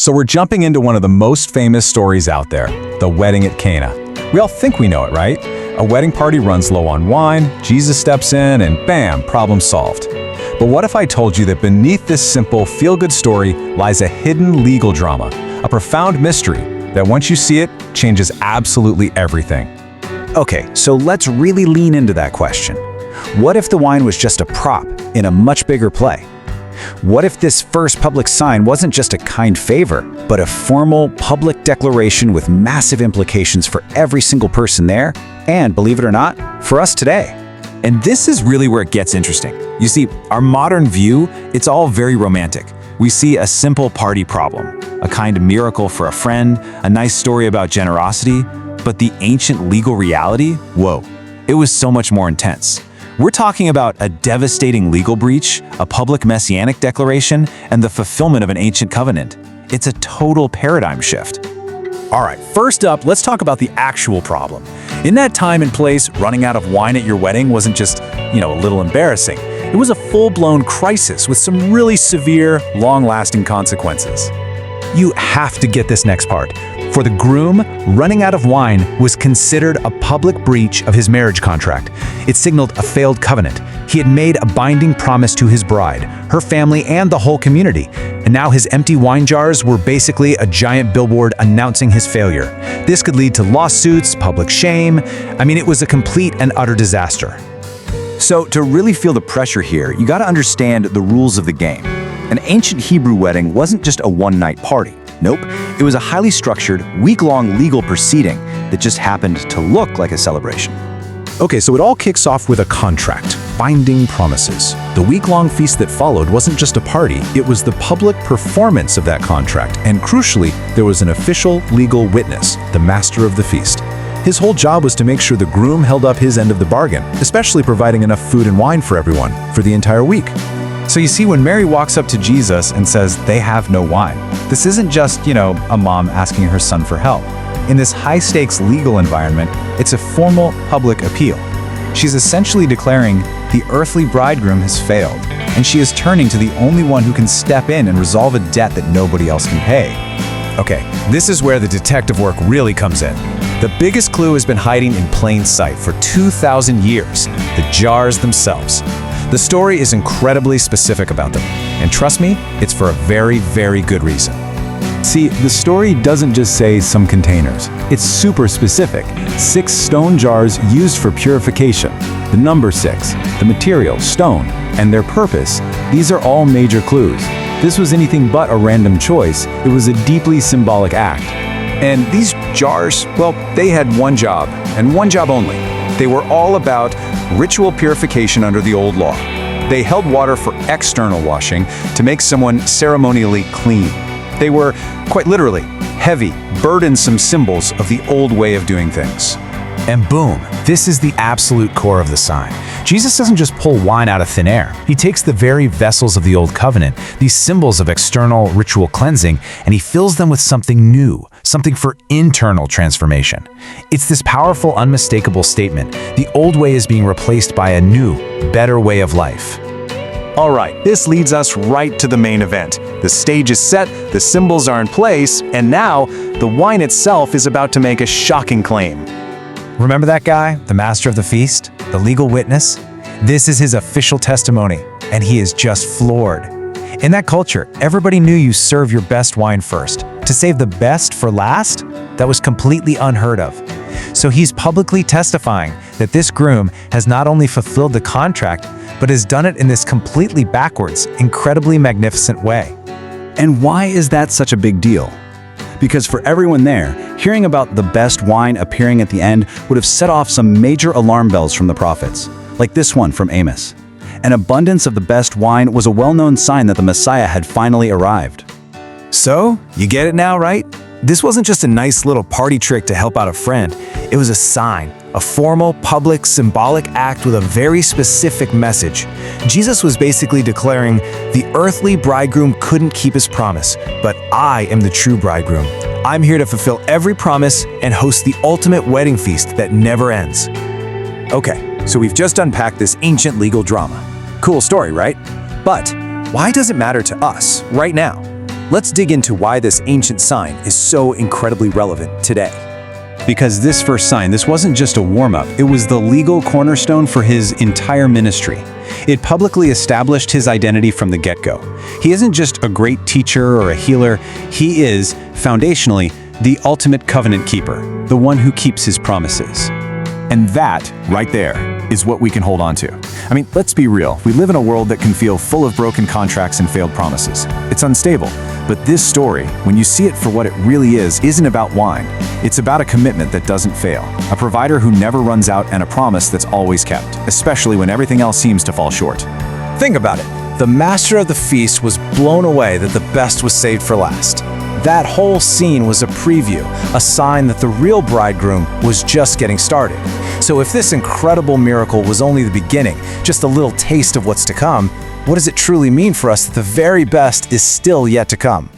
So we're jumping into one of the most famous stories out there, the wedding at Cana. We all think we know it, right? A wedding party runs low on wine, Jesus steps in, and bam, problem solved. But what if I told you that beneath this simple, feel-good story lies a hidden legal drama, a profound mystery that once you see it, changes absolutely everything? Okay, so let's really lean into that question. What if the wine was just a prop in a much bigger play? What if this first public sign wasn't just a kind favor, but a formal public declaration with massive implications for every single person there, and, believe it or not, for us today? And this is really where it gets interesting. You see, our modern view, it's all very romantic. We see a simple party problem, a kind of miracle for a friend, a nice story about generosity, but the ancient legal reality, whoa, it was so much more intense. We're talking about a devastating legal breach, a public messianic declaration, and the fulfillment of an ancient covenant. It's a total paradigm shift. All right, first up, let's talk about the actual problem. In that time and place, running out of wine at your wedding wasn't just, a little embarrassing. It was a full-blown crisis with some really severe, long-lasting consequences. You have to get this next part. For the groom, running out of wine was considered a public breach of his marriage contract. It signaled a failed covenant. He had made a binding promise to his bride, her family, and the whole community. And now his empty wine jars were basically a giant billboard announcing his failure. This could lead to lawsuits, public shame. It was a complete and utter disaster. So to really feel the pressure here, you gotta understand the rules of the game. An ancient Hebrew wedding wasn't just a one-night party. Nope, it was a highly structured, week-long legal proceeding that just happened to look like a celebration. Okay, so it all kicks off with a contract, binding promises. The week-long feast that followed wasn't just a party, it was the public performance of that contract, and crucially, there was an official legal witness, the master of the feast. His whole job was to make sure the groom held up his end of the bargain, especially providing enough food and wine for everyone for the entire week. So you see, when Mary walks up to Jesus and says they have no wine, this isn't just, a mom asking her son for help. In this high-stakes legal environment, it's a formal public appeal. She's essentially declaring the earthly bridegroom has failed, and she is turning to the only one who can step in and resolve a debt that nobody else can pay. Okay, this is where the detective work really comes in. The biggest clue has been hiding in plain sight for 2,000 years, the jars themselves. The story is incredibly specific about them, and trust me, it's for a very, very good reason. See, the story doesn't just say some containers. It's super specific. 6 stone jars used for purification. The number 6, the material, stone, and their purpose. These are all major clues. This was anything but a random choice. It was a deeply symbolic act. And these jars, well, they had one job, and one job only. They were all about ritual purification under the old law. They held water for external washing to make someone ceremonially clean. They were, quite literally, heavy, burdensome symbols of the old way of doing things. And boom, this is the absolute core of the sign. Jesus doesn't just pull wine out of thin air. He takes the very vessels of the Old Covenant, these symbols of external ritual cleansing, and he fills them with something new, something for internal transformation. It's this powerful, unmistakable statement. The old way is being replaced by a new, better way of life. All right, this leads us right to the main event. The stage is set, the symbols are in place, and now the wine itself is about to make a shocking claim. Remember that guy, the master of the feast, the legal witness? This is his official testimony, and he is just floored. In that culture, everybody knew you serve your best wine first. To save the best for last? That was completely unheard of. So he's publicly testifying that this groom has not only fulfilled the contract, but has done it in this completely backwards, incredibly magnificent way. And why is that such a big deal? Because for everyone there, hearing about the best wine appearing at the end would have set off some major alarm bells from the prophets, like this one from Amos. An abundance of the best wine was a well-known sign that the Messiah had finally arrived. So, you get it now, right? This wasn't just a nice little party trick to help out a friend. It was a sign, a formal, public, symbolic act with a very specific message. Jesus was basically declaring, the earthly bridegroom couldn't keep his promise, but I am the true bridegroom. I'm here to fulfill every promise and host the ultimate wedding feast that never ends. Okay, so we've just unpacked this ancient legal drama. Cool story, right? But why does it matter to us right now? Let's dig into why this ancient sign is so incredibly relevant today. Because this first sign, this wasn't just a warm-up, it was the legal cornerstone for his entire ministry. It publicly established his identity from the get-go. He isn't just a great teacher or a healer, he is, foundationally, the ultimate covenant keeper, the one who keeps his promises. And that, right there, is what we can hold on to. I mean, let's be real. We live in a world that can feel full of broken contracts and failed promises. It's unstable. But this story, when you see it for what it really is, isn't about wine. It's about a commitment that doesn't fail, a provider who never runs out, and a promise that's always kept, especially when everything else seems to fall short. Think about it. The master of the feast was blown away that the best was saved for last. That whole scene was a preview, a sign that the real bridegroom was just getting started. So if this incredible miracle was only the beginning, just a little taste of what's to come, what does it truly mean for us that the very best is still yet to come?